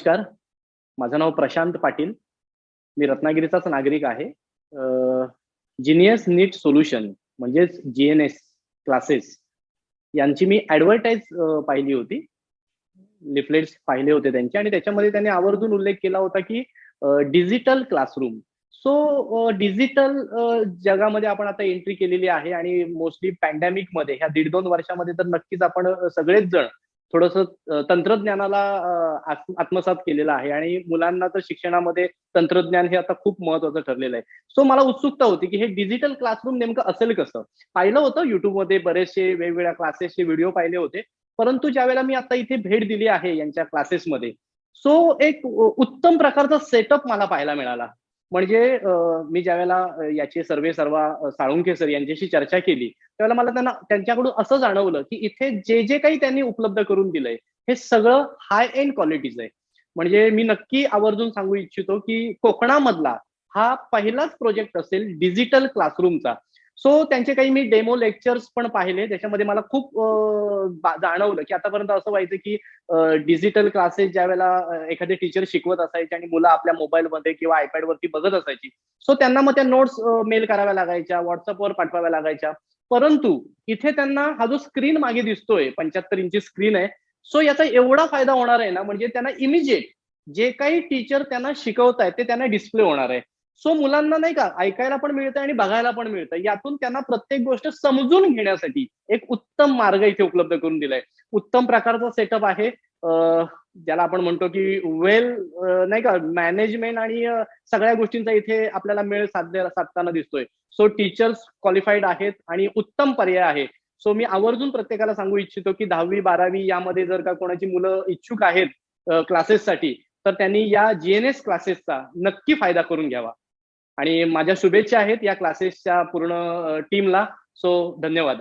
नमस्कार. माझं नाव प्रशांत पाटील. मी रत्नागिरीचाच नागरिक आहे. जीनियस नीट सोल्युशन म्हणजेच जीएनएस क्लासेस यांची मी ॲडव्हर्टाइज पाहिली होती. लिफलेट्स पाहिले होते त्यांचे आणि त्याच्यामध्ये त्यांनी आवर्जून उल्लेख केला होता की डिजिटल क्लासरूम. सो डिजिटल जगामध्ये आपण आता एंट्री केलेली आहे आणि मोस्टली पॅन्डेमिकमध्ये ह्या 1.5-2 वर्षामध्ये तर नक्कीच आपण सगळेच जण थोडंसं तंत्रज्ञानाला आत्मसात केलेलं आहे आणि मुलांना तर शिक्षणामध्ये तंत्रज्ञान हे आता खूप महत्वाचं ठरलेलं आहे. सो मला उत्सुकता होती की हे डिजिटल क्लासरूम नेमकं असेल कसं. पाहिलं होतं युट्यूबमध्ये बरेचसे वेगवेगळ्या क्लासेसचे व्हिडिओ पाहिले होते, परंतु ज्यावेळेला मी आता इथे भेट दिली आहे यांच्या क्लासेसमध्ये, सो एक उत्तम प्रकारचा सेटअप मला पाहायला मिळाला. म्हणजे मी ज्यावेळेला याचे सर्वेसर्वा साळुंखे सर यांच्याशी चर्चा केली, त्यावेळेला मला त्यांच्याकडून असं जाणवलं की इथे जे जे काही त्यांनी उपलब्ध करून दिलंय हे सगळं हाय एंड क्वालिटीचं आहे. म्हणजे मी नक्की आवर्जून सांगू इच्छितो की कोकणामधला हा पहिलाच प्रोजेक्ट असेल डिजिटल क्लासरूमचा. सो त्यांचे काही मी डेमो लेक्चर्स पण पाहिले, त्याच्यामध्ये मला खूप जाणवलं की आतापर्यंत असं व्हायचं की डिजिटल क्लासेस ज्या वेळेला एखादे टीचर शिकवत असायचे आणि मुलं आपल्या मोबाईलमध्ये किंवा आयपॅड वरती बघत असायची, सो त्यांना मग त्या नोट्स मेल कराव्या लागायच्या, व्हॉट्सअपवर पाठवाव्या लागायच्या. परंतु इथे त्यांना हा जो स्क्रीन मागे दिसतोय 75 इंची स्क्रीन आहे, सो याचा एवढा फायदा होणार आहे ना, म्हणजे त्यांना इमिजिएट जे काही टीचर त्यांना शिकवतायत ते त्यांना डिस्प्ले होणार आहे. सो मुलांना नाही का ऐकायला पण मिळतं आणि बघायला पण मिळतं. यातून त्यांना प्रत्येक गोष्ट समजून घेण्यासाठी एक उत्तम मार्ग इथे उपलब्ध करून दिलाय. उत्तम प्रकारचा सेटअप आहे. ज्याला आपण म्हणतो की वेल नाही का मॅनेजमेंट आणि सगळ्या गोष्टींचा इथे आपल्याला मेळ साधताना दिसतोय. सो टीचर्स क्वालिफाईड आहेत आणि उत्तम पर्याय आहे. सो मी आवर्जून प्रत्येकाला सांगू इच्छितो की 10वी-12वी यामध्ये जर का कोणाची मुलं इच्छुक आहेत क्लासेससाठी, तर त्यांनी या जीएनएस क्लासेसचा नक्की फायदा करून घ्यावा. आणि माझ्या शुभेच्छा आहेत या क्लासेसच्या पूर्ण टीमला. सो धन्यवाद.